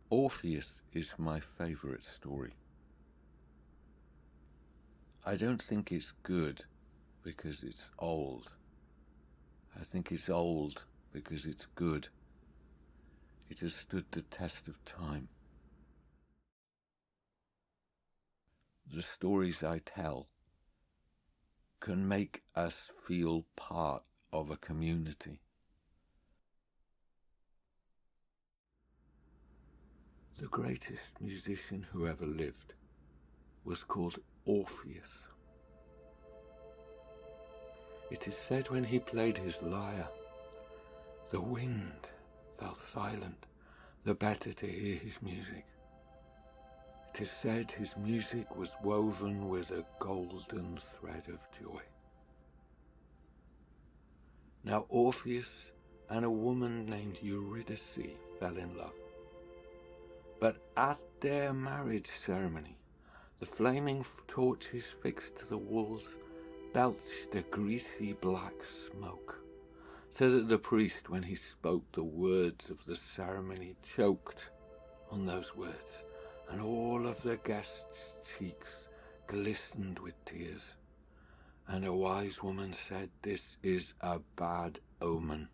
Orpheus is my favourite story. I don't think it's good because it's old. I think it's old because it's good. It has stood the test of time. The stories I tell can make us feel part of a community. The greatest musician who ever lived was called Orpheus. It is said when he played his lyre, the wind fell silent, the better to hear his music. It is said his music was woven with a golden thread of joy. Now Orpheus and a woman named Eurydice fell in love. But at their marriage ceremony, the flaming torches fixed to the walls belched a greasy black smoke, so that the priest, when he spoke the words of the ceremony, choked on those words, and all of the guests' cheeks glistened with tears. And a wise woman said, "This is a bad omen,"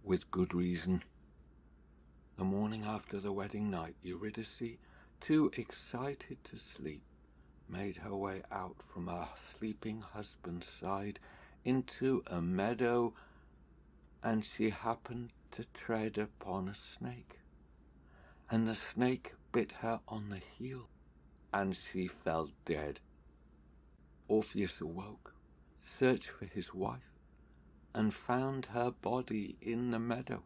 with good reason. The morning after the wedding night, Eurydice, too excited to sleep, made her way out from her sleeping husband's side into a meadow, and she happened to tread upon a snake. And the snake bit her on the heel, and she fell dead. Orpheus awoke, searched for his wife, and found her body in the meadow,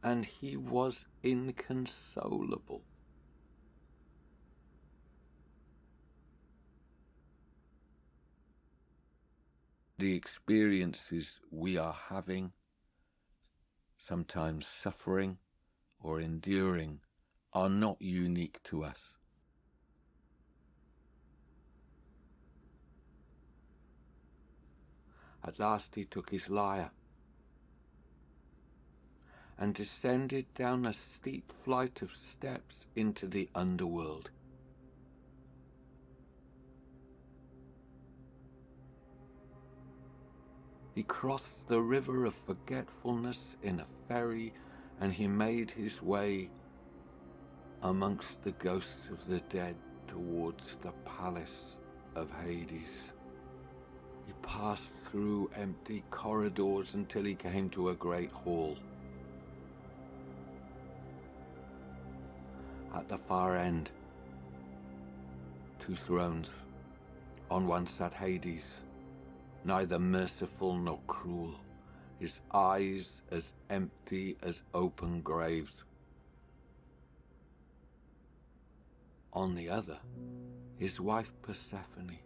and he was inconsolable. The experiences we are having, sometimes suffering or enduring, are not unique to us. At last he took his lyre and descended down a steep flight of steps into the underworld. He crossed the river of forgetfulness in a ferry, and he made his way amongst the ghosts of the dead towards the palace of Hades. He passed through empty corridors until he came to a great hall. At the far end, two thrones. On one sat Hades, neither merciful nor cruel, his eyes as empty as open graves. On the other, his wife Persephone,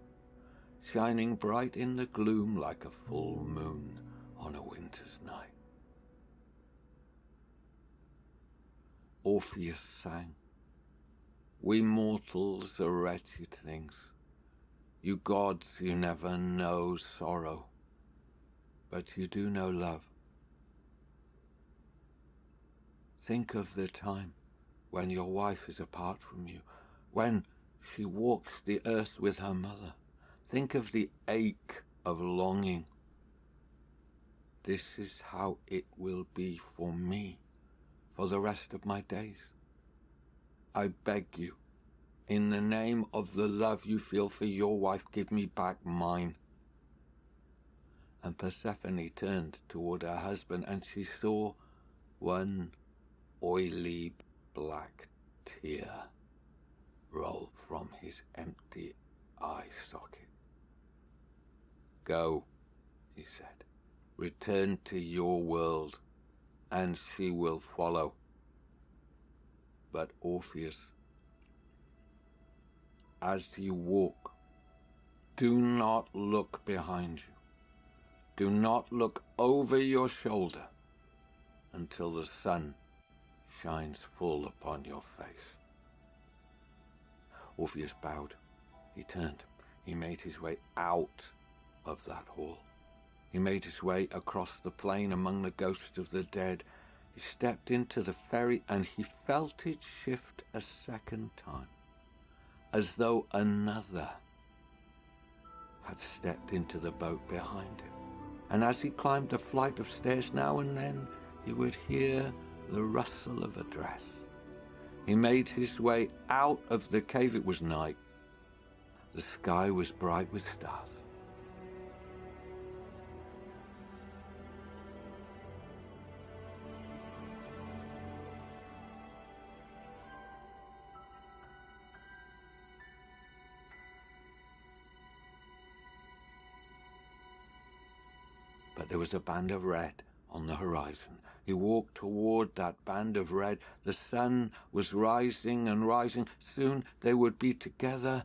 shining bright in the gloom like a full moon on a winter's night. Orpheus sang, "We mortals are wretched things. You gods, you never know sorrow, but you do know love. Think of the time when your wife is apart from you, when she walks the earth with her mother. Think of the ache of longing. This is how it will be for me for the rest of my days. I beg you, in the name of the love you feel for your wife, give me back mine." And Persephone turned toward her husband, and she saw one oily black tear roll from his empty eye socket. "Go," he said, "return to your world, and she will follow." But Orpheus, as you walk, do not look behind you. Do not look over your shoulder until the sun shines full upon your face. Orpheus bowed. He turned. He made his way out of that hall. He made his way across the plain among the ghosts of the dead, He stepped into the ferry and he felt it shift a second time, as though another had stepped into the boat behind him. And as he climbed the flight of stairs, now and then he would hear the rustle of a dress. He made his way out of the cave. It was night. The sky was bright with stars. But there was a band of red on the horizon. He walked toward that band of red. The sun was rising and rising. Soon they would be together.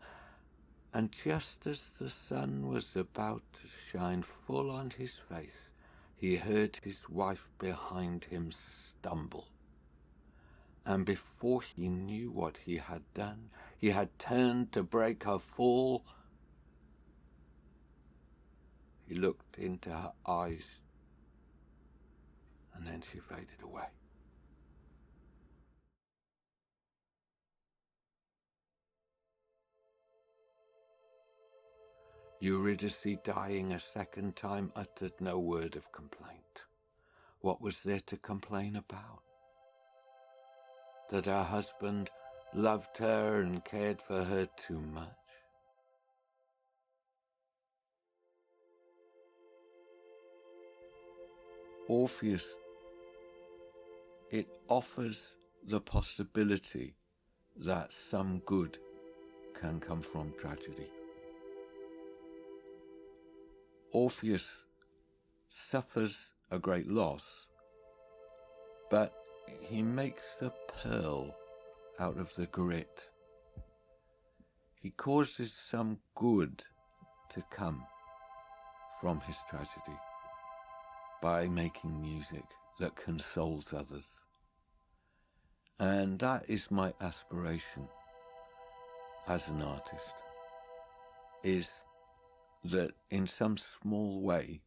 And just as the sun was about to shine full on his face, he heard his wife behind him stumble. And before he knew what he had done, he had turned to break her fall. He looked into her eyes, and then she faded away. Eurydice, dying a second time, uttered no word of complaint. What was there to complain about? That her husband loved her and cared for her too much? Orpheus, it offers the possibility that some good can come from tragedy. Orpheus suffers a great loss, but he makes a pearl out of the grit. He causes some good to come from his tragedy by making music that consoles others. And that is my aspiration as an artist, is that in some small way,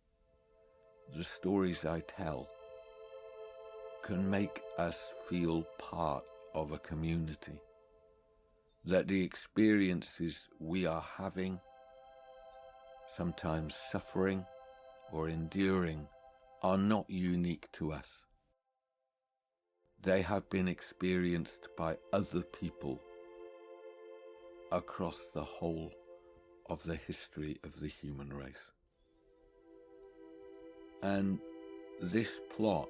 the stories I tell can make us feel part of a community, that the experiences we are having, sometimes suffering or enduring, are not unique to us. They have been experienced by other people across the whole of the history of the human race. And this plot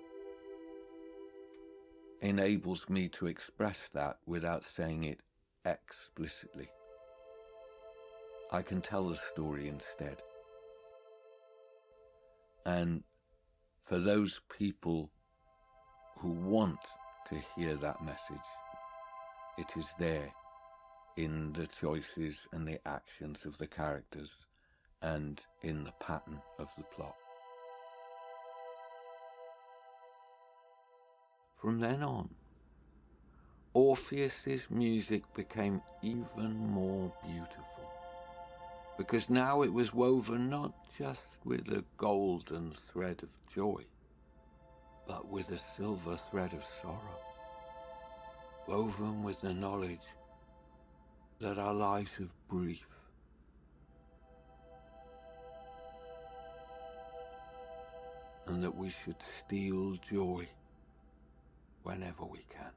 enables me to express that without saying it explicitly. I can tell the story instead. And for those people who want to hear that message, it is there in the choices and the actions of the characters and in the pattern of the plot. From then on, Orpheus's music became even more beautiful, because now it was woven not just with a golden thread of joy, but with a silver thread of sorrow, woven with the knowledge that our lives are brief, and that we should steal joy whenever we can.